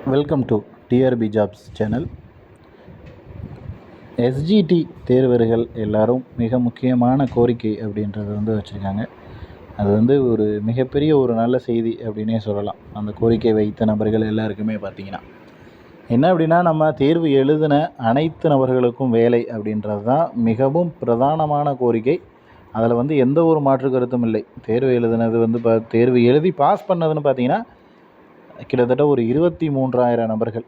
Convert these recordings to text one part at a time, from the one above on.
Welcome to TRB jobs channel. SGT தேர்வர்கள் எல்லாரும் மிக முக்கியமான கோரிக்கை அப்படின்றத வச்சுருக்காங்க. அது ஒரு மிகப்பெரிய ஒரு நல்ல செய்தி அப்படின்னே சொல்லலாம். அந்த கோரிக்கை வைத்த நபர்கள் எல்லாருக்குமே பார்த்திங்கன்னா என்ன அப்படின்னா, நம்ம தேர்வு எழுதின அனைத்து நபர்களுக்கும் வேலை அப்படின்றது தான் மிகவும் பிரதானமான கோரிக்கை. அதில் எந்த ஒரு மாற்று கருத்தும் இல்லை. தேர்வு எழுதினது தேர்வு எழுதி பாஸ் பண்ணதுன்னு பார்த்திங்கன்னா கிட்டத்தட்ட ஒரு 23,000 நபர்கள்.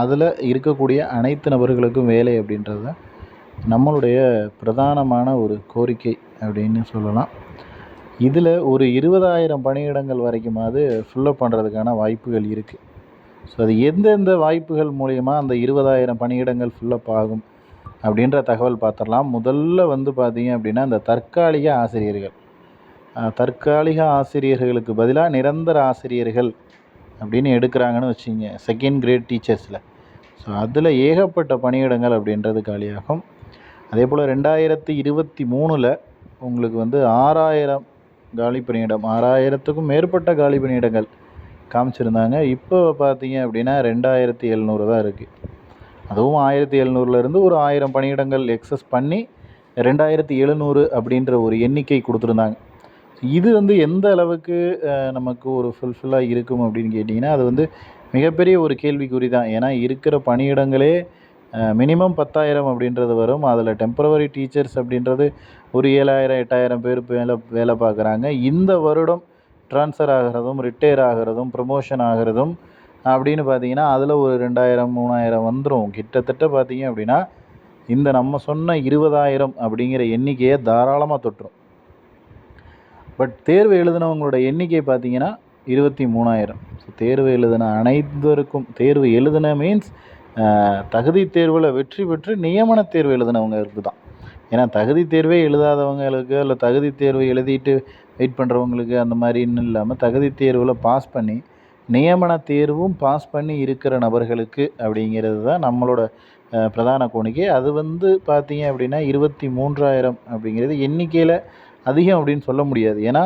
அதில் இருக்கக்கூடிய அனைத்து நபர்களுக்கும் வேலை அப்படின்றது தான் நம்மளுடைய பிரதானமான ஒரு கோரிக்கை அப்படின்னு சொல்லலாம். இதில் ஒரு 20,000 பணியிடங்கள் வரைக்குமாவது ஃபில்லப் பண்ணுறதுக்கான வாய்ப்புகள் இருக்குது. ஸோ அது எந்தெந்த வாய்ப்புகள் மூலயமா அந்த 20,000 பணியிடங்கள் ஃபில்லப் ஆகும் அப்படின்ற தகவல் பார்த்துடலாம். முதல்ல பார்த்தீங்க அப்படின்னா, இந்த தற்காலிக ஆசிரியர்கள், தற்காலிக ஆசிரியர்களுக்கு பதிலாக நிரந்தர ஆசிரியர்கள் அப்படின்னு எடுக்கிறாங்கன்னு வச்சுங்க, செகண்ட் கிரேட் டீச்சர்ஸில். ஸோ அதில் ஏகப்பட்ட பணியிடங்கள் அப்படின்றது காலியாகும். அதே போல் 2023 உங்களுக்கு 6,000 காலி பணியிடம், 6,000க்கும் மேற்பட்ட காலி பணியிடங்கள் காமிச்சிருந்தாங்க. இப்போ பார்த்தீங்க அப்படின்னா 2,700 தான் இருக்குது. அதுவும் 1,700லேருந்து ஒரு 1000 பணியிடங்கள் எக்ஸஸ் பண்ணி 2,700 அப்படின்ற ஒரு எண்ணிக்கை கொடுத்துருந்தாங்க. இது எந்த அளவுக்கு நமக்கு ஒரு ஃபுல்ஃபில்லாக இருக்கும் அப்படின்னு கேட்டிங்கன்னா, அது மிகப்பெரிய ஒரு கேள்விக்குறி தான். ஏன்னா இருக்கிற பணியிடங்களே மினிமம் 10,000 அப்படின்றது வரும். அதில் டெம்பரவரி டீச்சர்ஸ் அப்படின்றது ஒரு 7,000 8,000 பேர் வேலை பார்க்குறாங்க. இந்த வருடம் ட்ரான்ஸ்ஃபர் ஆகிறதும், ரிட்டையர் ஆகிறதும், ப்ரமோஷன் ஆகிறதும் அப்படின்னு பார்த்தீங்கன்னா அதில் ஒரு 2,000 3,000 வந்துடும். கிட்டத்தட்ட பார்த்தீங்க அப்படின்னா இந்த நம்ம சொன்ன 20,000 அப்படிங்கிற எண்ணிக்கையை தாராளமாக தொட்டுரும். பட் தேர்வு எழுதினவங்களோட எண்ணிக்கை பார்த்தீங்கன்னா 23,000. ஸோ தேர்வு எழுதின அனைவருக்கும், தேர்வு எழுதின மீன்ஸ் தகுதி தேர்வில் வெற்றி பெற்று நியமன தேர்வு எழுதினவங்களுக்கு தான். ஏன்னா தகுதி தேர்வே எழுதாதவங்களுக்கு, இல்லை தகுதி தேர்வு எழுதிட்டு வெயிட் பண்ணுறவங்களுக்கு அந்த மாதிரின்னு இல்லாமல், தகுதி தேர்வில் பாஸ் பண்ணி நியமன தேர்வும் பாஸ் பண்ணி இருக்கிற நபர்களுக்கு அப்படிங்கிறது தான் நம்மளோட பிரதான கோரிக்கை. அது பார்த்தீங்க அப்படின்னா 23,000 அப்படிங்கிறது எண்ணிக்கையில் அதிகம் அப்படின்னு சொல்ல முடியாது. ஏன்னா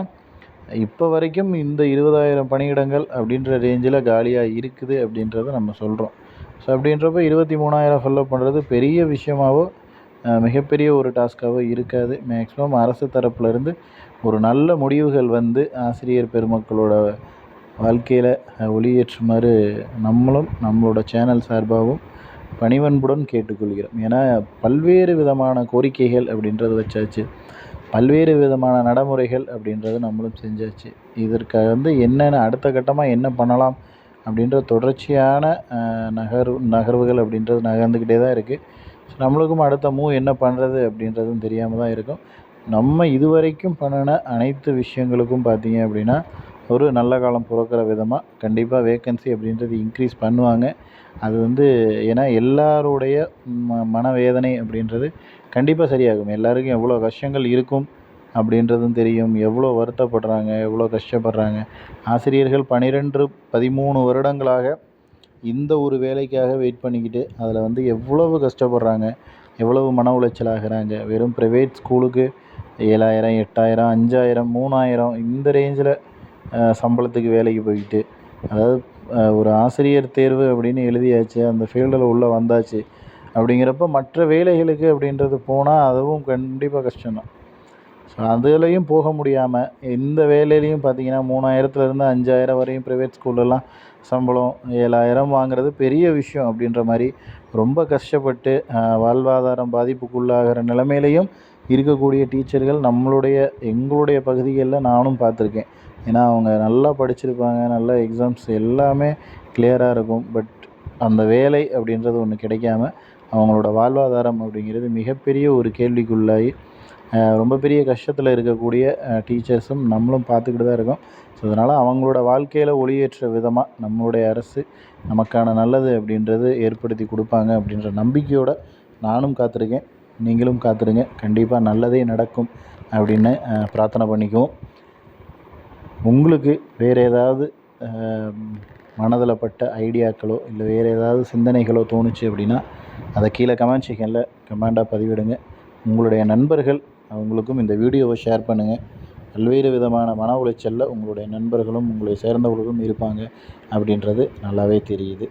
இப்போ வரைக்கும் இந்த 20,000 பணியிடங்கள் அப்படின்ற ரேஞ்சில் காலியாக இருக்குது அப்படின்றத நம்ம சொல்கிறோம். ஸோ அப்படின்றப்ப 23,000 ஃபில்லப் பண்ணுறது பெரிய விஷயமாவோ மிகப்பெரிய ஒரு டாஸ்க்காகவோ இருக்காது. மேக்ஸிமம் அரசு தரப்புலேருந்து ஒரு நல்ல முடிவுகள் ஆசிரியர் பெருமக்களோட வாழ்க்கையில் ஒளியேற்றுமாறு நம்மளும் நம்மளோட சேனல் சார்பாகவும் பணிவன்புடன் கேட்டுக்கொள்கிறோம். ஏன்னா பல்வேறு விதமான கோரிக்கைகள் அப்படின்றது வச்சாச்சு, பல்வேறு விதமான நடைமுறைகள் அப்படின்றது நம்மளும் செஞ்சாச்சு. இதற்கு என்னென்ன அடுத்த கட்டமாக என்ன பண்ணலாம் அப்படின்ற தொடர்ச்சியான நகர்வுகள் அப்படின்றது நகர்ந்துக்கிட்டே தான் இருக்குது. ஸோ நம்மளுக்கும் அடுத்த மூவ் என்ன பண்ணுறது அப்படின்றதும் தெரியாமல் தான் இருக்கும். நம்ம இதுவரைக்கும் பண்ணின அனைத்து விஷயங்களுக்கும் பார்த்தீங்க அப்படின்னா ஒரு நல்ல காலம் பிறக்கிற விதமாக கண்டிப்பாக வேக்கன்சி அப்படின்றது இன்க்ரீஸ் பண்ணுவாங்க. அது ஏன்னா எல்லாருடைய மனவேதனை அப்படின்றது கண்டிப்பாக சரியாகும். எல்லாருக்கும் எவ்வளோ கஷ்டங்கள் இருக்கும் அப்படின்றதும் தெரியும். எவ்வளோ வருத்தப்படுறாங்க, எவ்வளோ கஷ்டப்படுறாங்க. ஆசிரியர்கள் 12-13 வருடங்களாக இந்த ஒரு வேலைக்காக வெயிட் பண்ணிக்கிட்டு அதில் எவ்வளவு கஷ்டப்படுறாங்க, எவ்வளவு மன உளைச்சல் ஆகிறாங்க. வெறும் ப்ரைவேட் ஸ்கூலுக்கு 7,000 8,000 5,000 3,000 இந்த ரேஞ்சில் சம்பளத்துக்கு வேலைக்கு போய்கிட்டு, அதாவது ஒரு ஆசிரியர் தேர்வு அப்படின்னு எழுதியாச்சு, அந்த ஃபீல்டில் உள்ளே வந்தாச்சு அப்படிங்கிறப்ப மற்ற வேலைகளுக்கு அப்படின்றது போனால் அதுவும் கண்டிப்பாக கஷ்டம்தான். ஸோ அதுலேயும் போக முடியாமல் இந்த வேலையிலையும் பார்த்திங்கன்னா 3,000லேருந்து 5,000 வரையும் ப்ரைவேட் ஸ்கூல்லலாம் சம்பளம் 7,000 வாங்குறது பெரிய விஷயம் அப்படின்ற மாதிரி ரொம்ப கஷ்டப்பட்டு வாழ்வாதாரம் பாதிப்புக்குள்ளாகிற நிலைமையிலையும் இருக்கக்கூடிய டீச்சர்கள் எங்களுடைய பகுதிகளில் நானும் பார்த்துருக்கேன். ஏன்னா அவங்க நல்லா படிச்சிருப்பாங்க, நல்ல எக்ஸாம்ஸ் எல்லாமே கிளியராக இருக்கும். பட் அந்த வேலை அப்படின்றது ஒன்று கிடைக்காம அவங்களோட வாழ்வாதாரம் அப்படிங்கிறது மிகப்பெரிய ஒரு கேள்விக்குள்ளாகி ரொம்ப பெரிய கஷ்டத்தில் இருக்கக்கூடிய டீச்சர்ஸும் நம்மளும் பார்த்துக்கிட்டு தான் இருக்கோம். ஸோ அதனால் அவங்களோட வாழ்க்கையில் ஒளியேற்ற விதமாக நம்மளுடைய அரசு நமக்கான நல்லது அப்படின்றது ஏற்படுத்தி கொடுப்பாங்க அப்படின்ற நம்பிக்கையோடு நானும் காத்திருக்கேன். நீங்களும் காத்திருங்க. கண்டிப்பாக நல்லதே நடக்கும் அப்படின்னு பிரார்த்தனை பண்ணிக்குவோம். உங்களுக்கு வேறு ஏதாவது மனதில் பட்ட ஐடியாக்களோ இல்லை வேறு ஏதாவது சிந்தனைகளோ தோணுச்சு அப்படின்னா அதை கீழே கமெண்ட் செக்ஷனில் கமெண்டாக பதிவிடுங்க. உங்களுடைய நண்பர்கள் அவங்களுக்கும் இந்த வீடியோவை ஷேர் பண்ணுங்கள். பல்வேறு விதமான மன உளைச்சலில் உங்களுடைய நண்பர்களும் உங்களை சேர்ந்தவர்களும் இருப்பாங்க அப்படின்றது நல்லாவே தெரியுது.